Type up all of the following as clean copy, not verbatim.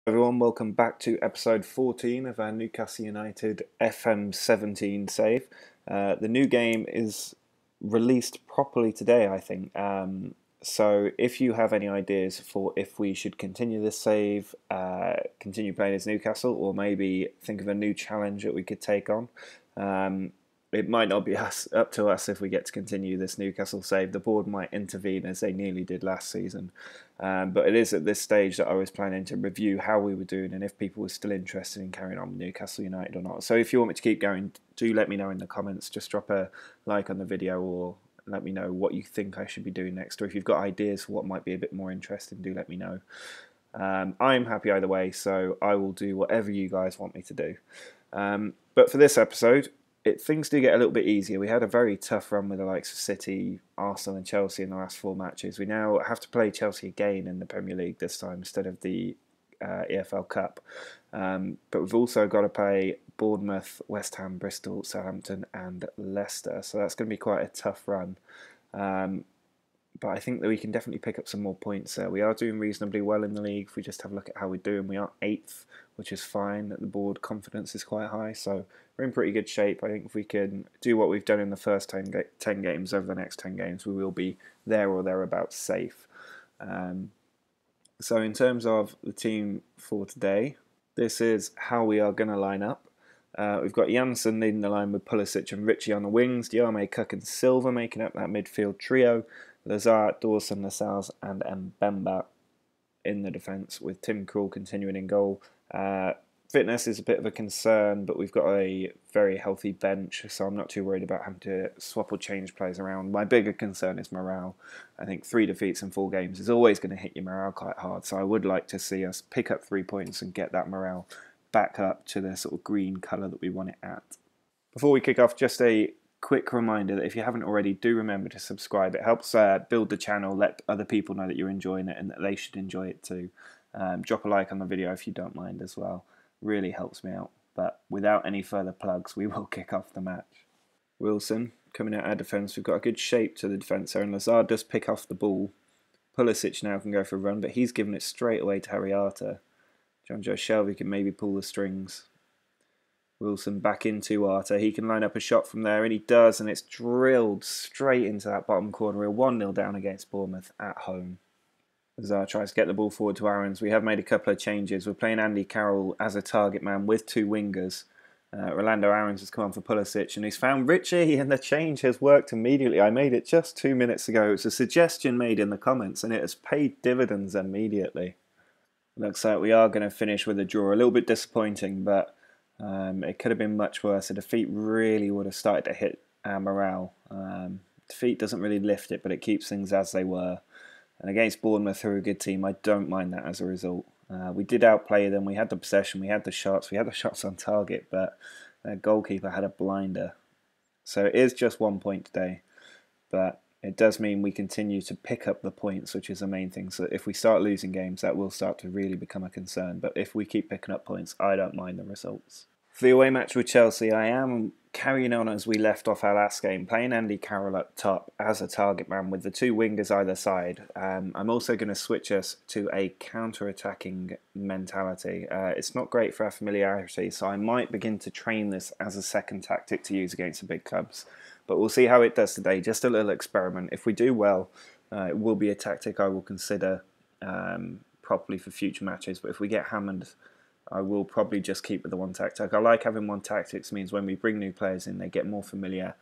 Everyone, welcome back to episode 14 of our Newcastle United FM17 save. The new game is released properly today, I think. So if you have any ideas for if we should continue this save, continue playing as Newcastle, or maybe think of a new challenge that we could take on, it might not be up to us if we get to continue this Newcastle save. The board might intervene as they nearly did last season. But it is at this stage that I was planning to review how we were doing and if people were still interested in carrying on with Newcastle United or not. So if you want me to keep going, do let me know in the comments. Just drop a like on the video or let me know what you think I should be doing next. Or if you've got ideas for what might be a bit more interesting, do let me know. I'm happy either way, so I will do whatever you guys want me to do. But for this episode, things do get a little bit easier. We had a very tough run with the likes of City, Arsenal and Chelsea in the last 4 matches. We now have to play Chelsea again in the Premier League this time instead of the EFL Cup. But we've also got to play Bournemouth, West Ham, Bristol, Southampton and Leicester. So that's going to be quite a tough run. But I think that we can definitely pick up some more points there. We are doing reasonably well in the league. If we just have a look at how we're doing, we are 8th, which is fine. The board confidence is quite high, so we're in pretty good shape. I think if we can do what we've done in the first 10 games over the next 10 games, we will be there or thereabouts safe. So in terms of the team for today, this is how we are going to line up. We've got Janssen leading the line with Pulisic and Richie on the wings, Diame, Cook and Silva making up that midfield trio, Lazard, Dawson, Lascelles and Mbemba in the defence, with Tim Krul continuing in goal. Fitness is a bit of a concern, but we've got a very healthy bench, so I'm not too worried about having to swap or change players around. My bigger concern is morale. I think 3 defeats in 4 games is always going to hit your morale quite hard, so I would like to see us pick up 3 points and get that morale back up to the sort of green colour that we want it at. Before we kick off, just a quick reminder that if you haven't already, do remember to subscribe. It helps build the channel, let other people know that you're enjoying it and that they should enjoy it too. Drop a like on the video if you don't mind as well. Really helps me out. But without any further plugs, we will kick off the match. Wilson coming out our defence. We've got a good shape to the defence there, and Lazard does pick off the ball. Pulisic now can go for a run, but he's given it straight away to Harriata. John Joe Shelby can maybe pull the strings. Wilson back into Arta. He can line up a shot from there, and he does, and it's drilled straight into that bottom corner. We're 1-0 down against Bournemouth at home. Lazar tries to get the ball forward to Aarons. We have made a couple of changes. We're playing Andy Carroll as a target man with 2 wingers. Rolando Aarons has come on for Pulisic, and he's found Richie, and the change has worked immediately. I made it just 2 minutes ago. It's a suggestion made in the comments, and it has paid dividends immediately. Looks like we are going to finish with a draw. A little bit disappointing, but it could have been much worse. A defeat really would have started to hit our morale. Defeat doesn't really lift it, but it keeps things as they were. And against Bournemouth, who are a good team, I don't mind that as a result. We did outplay them. We had the possession. We had the shots. We had the shots on target, but their goalkeeper had a blinder. So it is just 1 point today, but it does mean we continue to pick up the points, which is the main thing. So if we start losing games, that will start to really become a concern. But if we keep picking up points, I don't mind the results. For the away match with Chelsea, I am carrying on as we left off our last game, playing Andy Carroll up top as a target man with the 2 wingers either side. I'm also going to switch us to a counter-attacking mentality. It's not great for our familiarity, so I might begin to train this as a second tactic to use against the big clubs. But we'll see how it does today. Just a little experiment. If we do well, it will be a tactic I will consider properly for future matches. But if we get hammered, I will probably just keep with the one tactic. I like having one tactic. It means when we bring new players in, they get more familiar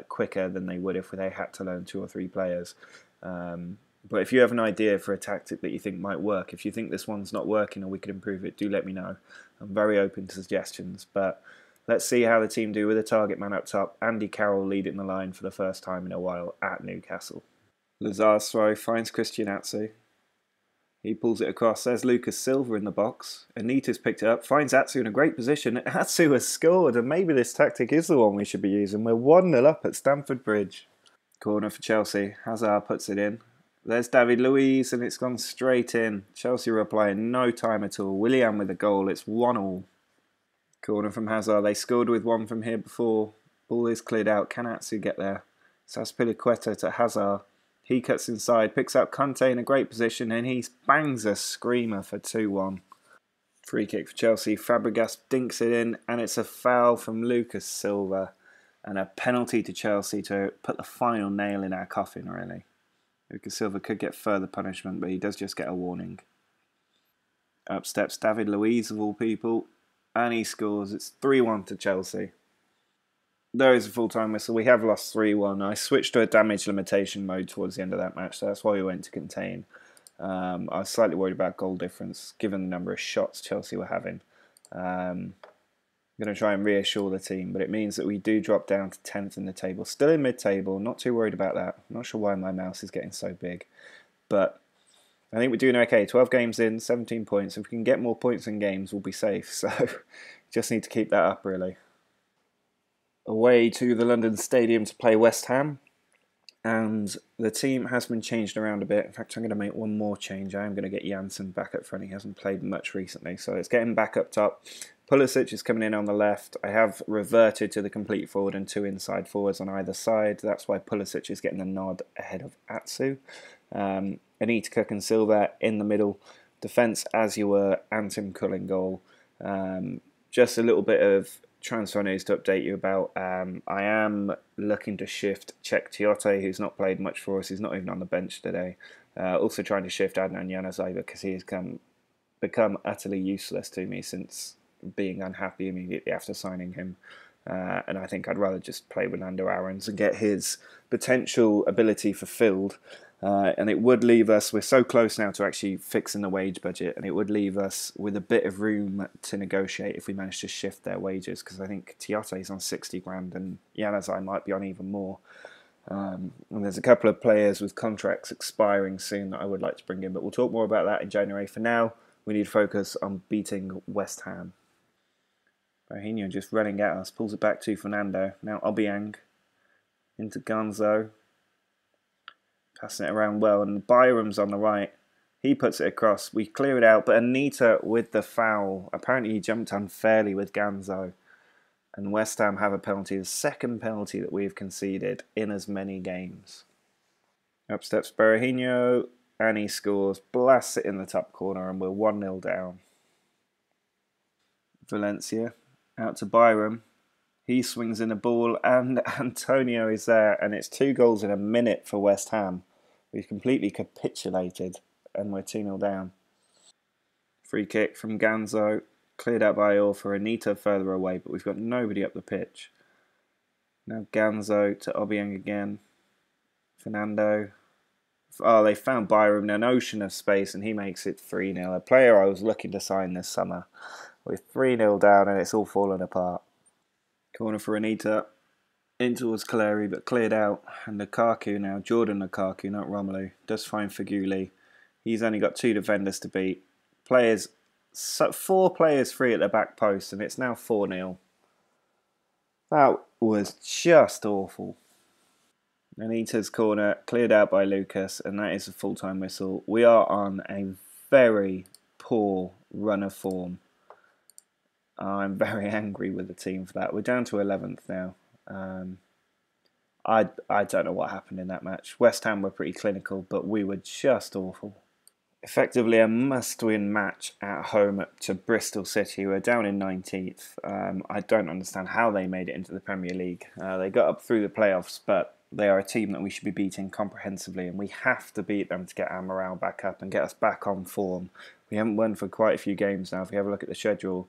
quicker than they would if they had to learn 2 or 3 players. But if you have an idea for a tactic that you think might work, if you think this one's not working or we could improve it, do let me know. I'm very open to suggestions. But let's see how the team do with a target man up top. Andy Carroll leading the line for the first time in a while at Newcastle. Lazar's throw finds Christian Atsu. He pulls it across. There's Lucas Silva in the box. Anita's picked it up, finds Atsu in a great position. Atsu has scored, and maybe this tactic is the one we should be using. We're 1-0 up at Stamford Bridge. Corner for Chelsea. Hazard puts it in. There's David Luiz, and it's gone straight in. Chelsea are applying no time at all. Willian with a goal. It's 1-1. Corner from Hazard. They scored with one from here before. Ball is cleared out. Can Atsu get there? Saspilicueta to Hazard. He cuts inside, picks up Conte in a great position, and he bangs a screamer for 2-1. Free kick for Chelsea. Fabregas dinks it in, and it's a foul from Lucas Silva, and a penalty to Chelsea to put the final nail in our coffin, really. Lucas Silva could get further punishment, but he does just get a warning. Up steps David Luiz, of all people, and he scores. It's 3-1 to Chelsea. There is a full-time whistle. We have lost 3-1. I switched to a damage limitation mode towards the end of that match, so that's why we went to contain. I was slightly worried about goal difference, given the number of shots Chelsea were having. I'm going to try and reassure the team, but it means that we do drop down to 10th in the table. Still in mid-table, not too worried about that. I'm not sure why my mouse is getting so big, but I think we're doing okay. 12 games in, 17 points. If we can get more points in games, we'll be safe. So just need to keep that up, really. Away to the London Stadium to play West Ham. And the team has been changed around a bit. In fact, I'm going to make one more change. I am going to get Janssen back up front. He hasn't played much recently, so let's get him back up top. Pulisic is coming in on the left. I have reverted to the complete forward and 2 inside forwards on either side. That's why Pulisic is getting the nod ahead of Atsu. Anita Cook and Silva in the middle. Defence, as you were, Antim Cullen goal. Just a little bit of transfer news to update you about. I am looking to shift Czech Tiote, who's not played much for us. He's not even on the bench today. Also trying to shift Adnan Januzaj because he has become utterly useless to me since being unhappy immediately after signing him. And I think I'd rather just play with Nando Aarons and get his potential ability fulfilled. And it would leave us, we're so close now to actually fixing the wage budget, and it would leave us with a bit of room to negotiate if we manage to shift their wages, because I think Tiote's on 60 grand and Januzaj might be on even more. And there's a couple of players with contracts expiring soon that I would like to bring in, but we'll talk more about that in January. For now, we need to focus on beating West Ham. Bohino just running at us, pulls it back to Fernando. Now Obiang into Gonzo. Passing it around well, and Byram's on the right. He puts it across. We clear it out, but Anita with the foul. Apparently he jumped unfairly with Ganzo. And West Ham have a penalty, the second penalty that we've conceded in as many games. Up steps Berahino, and he scores. Blasts it in the top corner, and we're 1-0 down. Valencia, out to Byram. He swings in the ball, and Antonio is there, and it's 2 goals in a minute for West Ham. We've completely capitulated, and we're 2-0 down. Free kick from Ganzo, cleared out by Orr for Anita further away, but we've got nobody up the pitch. Now Ganzo to Obiang again. Fernando. Oh, they found Byram in an ocean of space, and he makes it 3-0. A player I was looking to sign this summer. We're 3-0 down, and it's all fallen apart. Corner for Anita. In towards Caleri, but cleared out. And Lukaku now, Jordan Lukaku, not Romelu, does find Faguli. He's only got 2 defenders to beat. 4 players free at the back post, and it's now 4-0. That was just awful. Anita's corner, cleared out by Lucas, and that is a full-time whistle. We are on a very poor run of form. I'm very angry with the team for that. We're down to 11th now. I don't know what happened in that match. West Ham were pretty clinical, but we were just awful. Effectively a must-win match at home to Bristol City. We're down in 19th. I don't understand how they made it into the Premier League. They got up through the playoffs, but they are a team that we should be beating comprehensively, and we have to beat them to get our morale back up and get us back on form. We haven't won for quite a few games now. If we have a look at the schedule,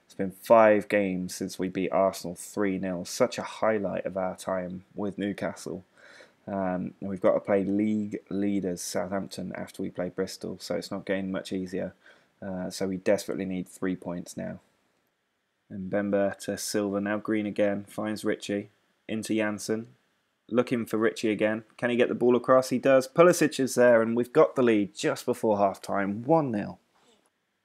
it's been 5 games since we beat Arsenal 3-0. Such a highlight of our time with Newcastle. And we've got to play league leaders Southampton after we play Bristol, so it's not getting much easier. So we desperately need 3 points now. And Bemba to Silva, now Green again, finds Richie, into Janssen. Looking for Richie again. Can he get the ball across? He does. Pulisic is there, and we've got the lead just before half-time, 1-0.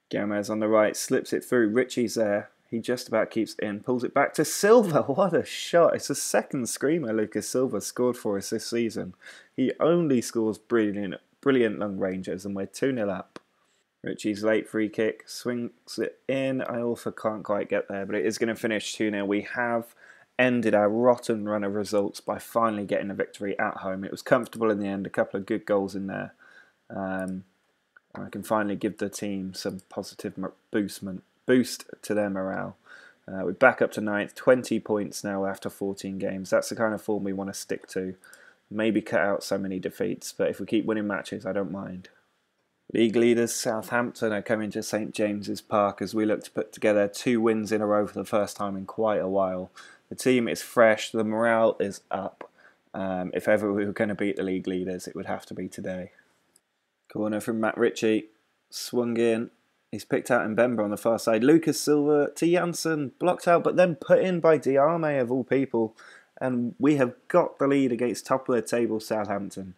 Gomez on the right, slips it through. Richie's there. He just about keeps it in, pulls it back to Silva. What a shot. It's the second screamer Lucas Silva scored for us this season. He only scores brilliant long ranges, and we're 2-0 up. Richie's late free kick, swings it in. I also can't quite get there, but it is going to finish 2-0. We have ended our rotten run of results by finally getting a victory at home. It was comfortable in the end, a couple of good goals in there. I can finally give the team some positive boost to their morale. We're back up to 9th, 20 points now after 14 games. That's the kind of form we want to stick to. Maybe cut out so many defeats, but if we keep winning matches, I don't mind. League leaders Southampton are coming to St James's Park as we look to put together 2 wins in a row for the first time in quite a while. The team is fresh, the morale is up. If ever we were going to beat the league leaders, it would have to be today. Corner from Matt Ritchie, swung in. He's picked out Mbemba on the far side. Lucas Silva to Janssen, blocked out, but then put in by Diarme of all people. And we have got the lead against top of the table Southampton.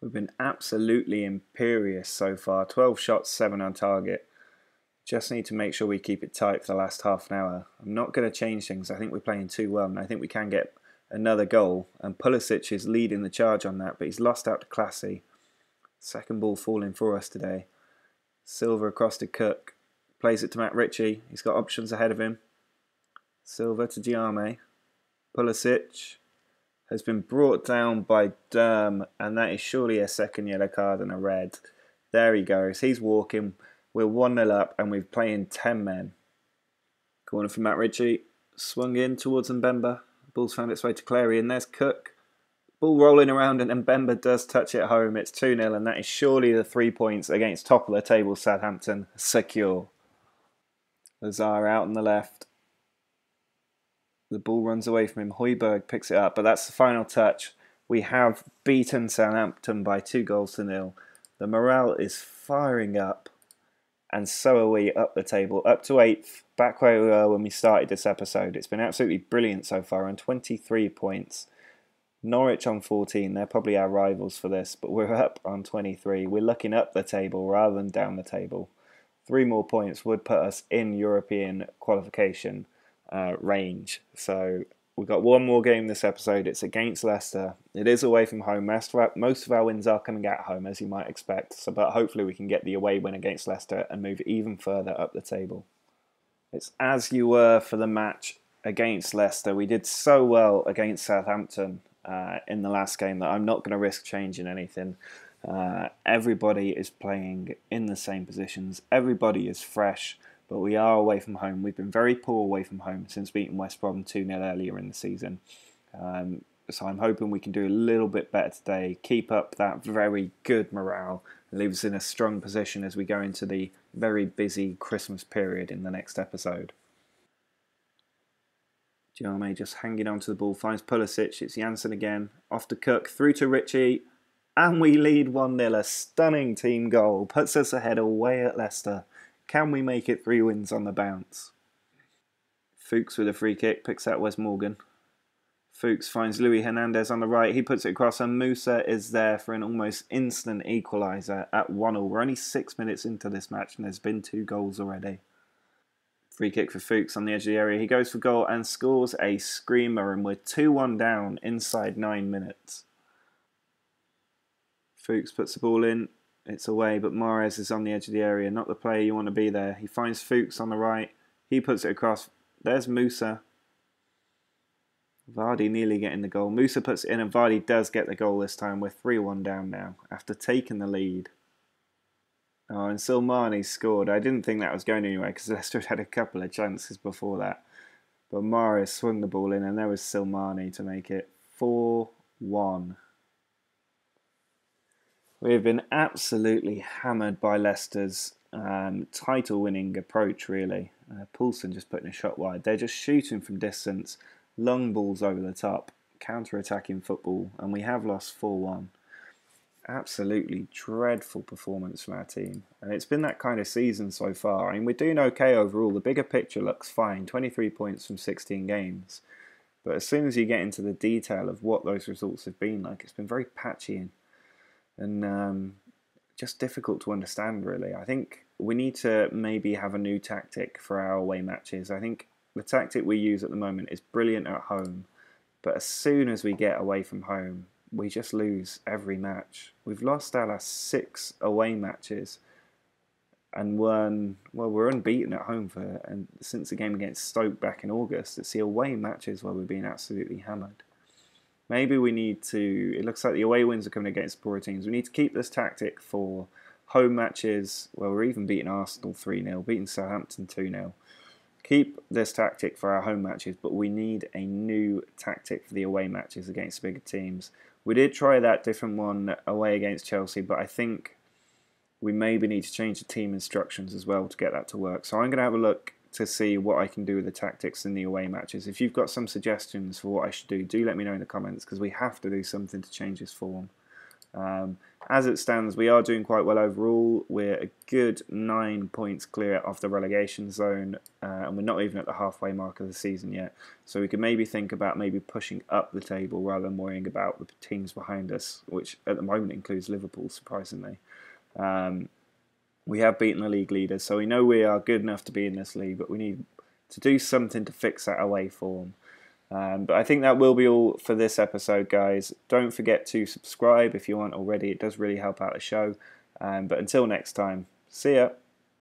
We've been absolutely imperious so far. 12 shots, 7 on target. Just need to make sure we keep it tight for the last half an hour. I'm not going to change things. I think we're playing too well, and I think we can get another goal. And Pulisic is leading the charge on that, but he's lost out to Classy. Second ball falling for us today. Silva across to Cook. Plays it to Matt Ritchie. He's got options ahead of him. Silva to Diarme. Pulisic has been brought down by Durm, and that is surely a second yellow card and a red. There he goes. He's walking. We're 1-0 up, and we're playing 10 men. Corner from Matt Ritchie. Swung in towards Mbemba. Ball's found its way to Clary, and there's Cook. Ball rolling around, and Mbemba does touch it home. It's 2-0, and that is surely the 3 points against top of the table Southampton secure. Lazar out on the left. The ball runs away from him. Højbjerg picks it up, but that's the final touch. We have beaten Southampton by 2-0. The morale is firing up, and so are we up the table. Up to 8th, back where we were when we started this episode. It's been absolutely brilliant so far, on 23 points. Norwich on 14, they're probably our rivals for this, but we're up on 23. We're looking up the table rather than down the table. 3 more points would put us in European qualification range. So we've got 1 more game this episode. It's against Leicester. It is away from home. Most of our wins are coming at home, as you might expect. But hopefully we can get the away win against Leicester and move even further up the table. It's as you were for the match against Leicester. We did so well against Southampton in the last game that I'm not going to risk changing anything. Everybody is playing in the same positions. Everybody is fresh, but we are away from home. We've been very poor away from home since beating West Brom 2-0 earlier in the season. So I'm hoping we can do a little bit better today, keep up that very good morale, and leave us in a strong position as we go into the very busy Christmas period in the next episode. Diarme just hanging on to the ball, finds Pulisic. It's Janssen again, off to Cook, through to Ritchie, and we lead 1-0. A stunning team goal, puts us ahead away at Leicester. Can we make it 3 wins on the bounce? Fuchs with a free kick, picks out Wes Morgan. Fuchs finds Luis Hernandez on the right. He puts it across, and Musa is there for an almost instant equaliser at 1-1. We're only 6 minutes into this match, and there's been 2 goals already. Free kick for Fuchs on the edge of the area. He goes for goal and scores a screamer, and we're 2-1 down inside 9 minutes. Fuchs puts the ball in. It's away, but Mahrez is on the edge of the area. Not the player you want to be there. He finds Fuchs on the right. He puts it across. There's Musa. Vardy nearly getting the goal. Musa puts it in, and Vardy does get the goal this time. We're 3-1 down now after taking the lead. Oh, and Silmani scored. I didn't think that was going anywhere because Leicester had a couple of chances before that. But Mahrez swung the ball in, and there was Silmani to make it 4-1. We've been absolutely hammered by Leicester's title-winning approach, really. Poulsen just putting a shot wide. They're just shooting from distance, long balls over the top, counter-attacking football, and we have lost 4-1. Absolutely dreadful performance from our team, and it's been that kind of season so far. I mean, we're doing okay overall. The bigger picture looks fine, 23 points from 16 games, but as soon as you get into the detail of what those results have been like, it's been very patchy and just difficult to understand, really. I think we need to maybe have a new tactic for our away matches. I think the tactic we use at the moment is brilliant at home, but as soon as we get away from home, we just lose every match. We've lost our last 6 away matches and we're unbeaten at home since the game against Stoke back in August. It's the away matches where we're being absolutely hammered. Maybe we need to, it looks like the away wins are coming against poorer teams. We need to keep this tactic for home matches, well, we're even beating Arsenal 3-0, beating Southampton 2-0. Keep this tactic for our home matches, but we need a new tactic for the away matches against bigger teams. We did try that different one away against Chelsea, but I think we maybe need to change the team instructions as well to get that to work. So I'm going to have a look to see what I can do with the tactics in the away matches. If you've got some suggestions for what I should do let me know in the comments, because we have to do something to change this form. As it stands, we are doing quite well overall. We're a good 9 points clear of the relegation zone, and we're not even at the halfway mark of the season yet. So we could maybe think about maybe pushing up the table rather than worrying about the teams behind us, which at the moment includes Liverpool, surprisingly. We have beaten the league leaders, so we know we are good enough to be in this league, but we need to do something to fix that away form. But I think that will be all for this episode, guys. Don't forget to subscribe if you aren't already. It does really help out the show. But until next time, see ya.